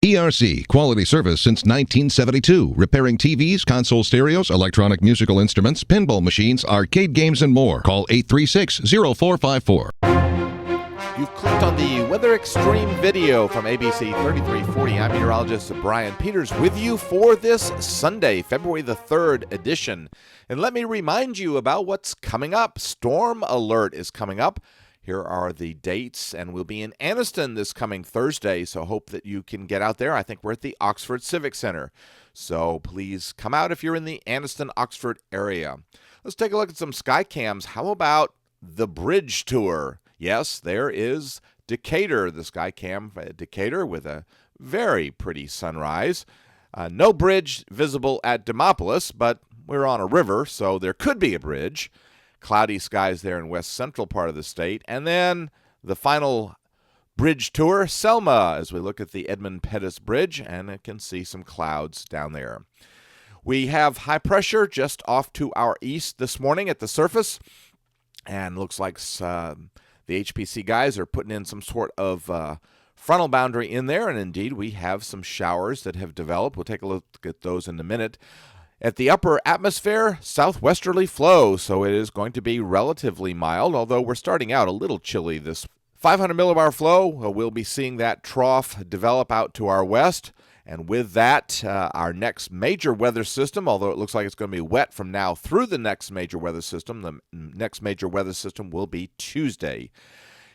ERC, quality service since 1972. Repairing TVs, console stereos, electronic musical instruments, pinball machines, arcade games, and more. Call 836-0454. You've clicked on the Weather Xtreme video from ABC 3340. I'm meteorologist Brian Peters with you for this Sunday, February the 3rd edition. And let me remind you about what's coming up. Storm alert is coming up. Here are the dates, and we'll be in Anniston this coming Thursday, so hope that you can get out there. I think we're at the Oxford Civic Center, so please come out if you're in the Anniston-Oxford area. Let's take a look at some sky cams. How about the bridge tour? Yes, there is Decatur, the sky cam at Decatur with a very pretty sunrise. No bridge visible at Demopolis, but we're on a river, so there could be a bridge. Cloudy skies there in west central part of the state. And then the final bridge tour, Selma, as we look at the Edmund Pettus Bridge, and I can see some clouds down there. We have high pressure just off to our east this morning at the surface, and looks like the HPC guys are putting in some sort of frontal boundary in there, and indeed we have some showers that have developed. We'll take a look at those in a minute. At the upper atmosphere, southwesterly flow, so it is going to be relatively mild, although we're starting out a little chilly this 500 millibar flow. We'll be seeing that trough develop out to our west, and with that, our next major weather system, although it looks like it's going to be wet from now through the next major weather system, the next major weather system will be Tuesday.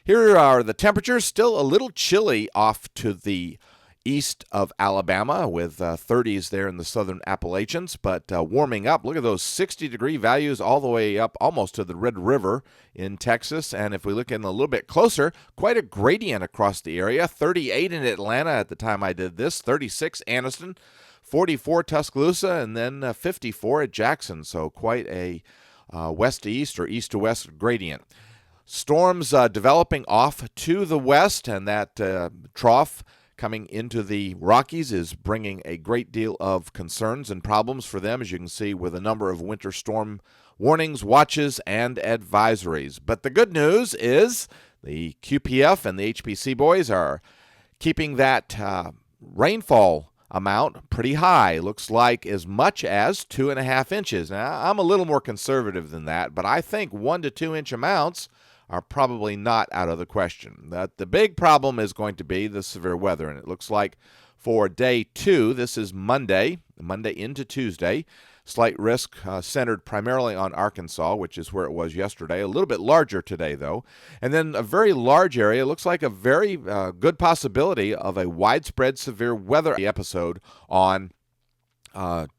Here are the temperatures, still a little chilly off to the east of Alabama with 30s there in the southern Appalachians, but warming up. Look at those 60-degree values all the way up almost to the Red River in Texas. And if we look in a little bit closer, quite a gradient across the area. 38 in Atlanta at the time I did this, 36 Anniston, 44 Tuscaloosa, and then 54 at Jackson. So quite a west to east or east to west gradient. Storms developing off to the west, and that trough coming into the Rockies is bringing a great deal of concerns and problems for them, as you can see, with a number of winter storm warnings, watches, and advisories. But the good news is the QPF and the HPC boys are keeping that rainfall amount pretty high. Looks like as much as 2.5 inches. Now, I'm a little more conservative than that, but I think 1 to 2 inch amounts are probably not out of the question. The big problem is going to be the severe weather, and it looks like for day 2, this is Monday into Tuesday, slight risk centered primarily on Arkansas, which is where it was yesterday, a little bit larger today though, and then a very large area, looks like a very good possibility of a widespread severe weather episode on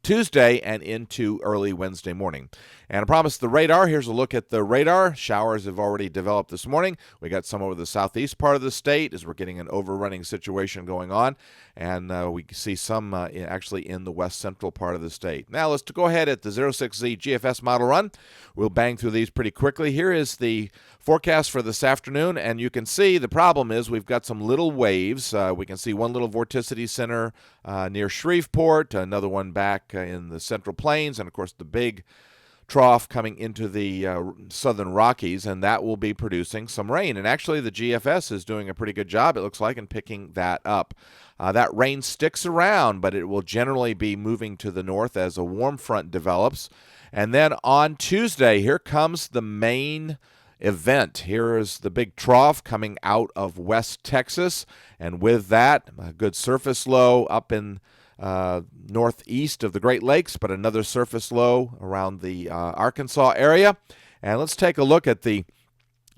Tuesday and into early Wednesday morning. And I promised the radar. Here's a look at the radar. Showers have already developed this morning. We got some over the southeast part of the state as we're getting an overrunning situation going on. And we see some actually in the west central part of the state. Now let's go ahead at the 06Z GFS model run. We'll bang through these pretty quickly. Here is the forecast for this afternoon. And you can see the problem is we've got some little waves. We can see one little vorticity center near Shreveport, another one back in the Central Plains, and of course the big trough coming into the southern Rockies, and that will be producing some rain. And actually the GFS is doing a pretty good job, it looks like, in picking that up. That rain sticks around, but it will generally be moving to the north as a warm front develops. And then on Tuesday, here comes the main event. Here is the big trough coming out of West Texas, and with that, a good surface low up in northeast of the Great Lakes, but another surface low around the Arkansas area. And let's take a look at the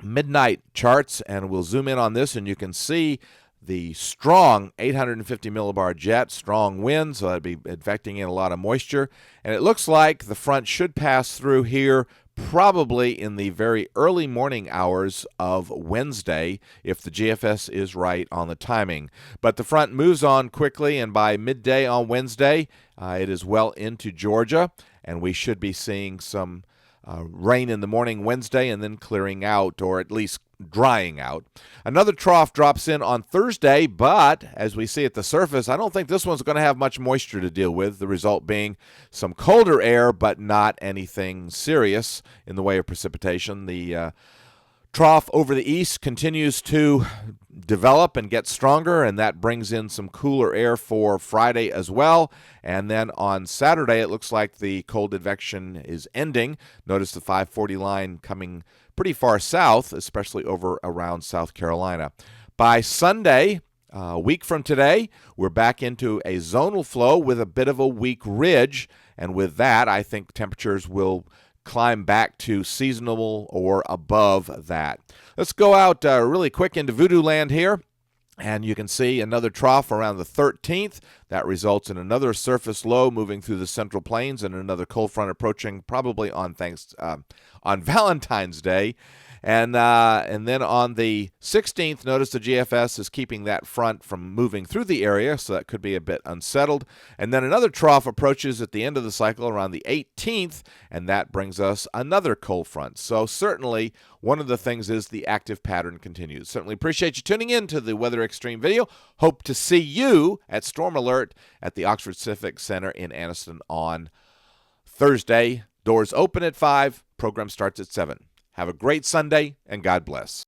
midnight charts, and we'll zoom in on this, and you can see the strong 850 millibar jet, strong wind, so that'd be infecting in a lot of moisture. And it looks like the front should pass through here probably in the very early morning hours of Wednesday, if the GFS is right on the timing. But the front moves on quickly, and by midday on Wednesday, it is well into Georgia, and we should be seeing some rain in the morning Wednesday and then clearing out, or at least drying out. Another trough drops in on Thursday, but as we see at the surface, I don't think this one's going to have much moisture to deal with, the result being some colder air, but not anything serious in the way of precipitation. The trough over the east continues to develop and get stronger, and that brings in some cooler air for Friday as well. And then on Saturday, it looks like the cold advection is ending. Notice the 540 line coming pretty far south, especially over around South Carolina. By Sunday, a week from today, we're back into a zonal flow with a bit of a weak ridge, and with that, I think temperatures will climb back to seasonable or above that. Let's go out really quick into Voodoo Land here. And you can see another trough around the 13th. That results in another surface low moving through the Central Plains and another cold front approaching probably on Valentine's Day. And then on the 16th, notice the GFS is keeping that front from moving through the area, so that could be a bit unsettled. And then another trough approaches at the end of the cycle around the 18th, and that brings us another cold front. So certainly one of the things is the active pattern continues. Certainly appreciate you tuning in to the Weather Xtreme video. Hope to see you at Storm Alert at the Oxford Civic Center in Anniston on Thursday. Doors open at 5. Program starts at 7. Have a great Sunday, and God bless.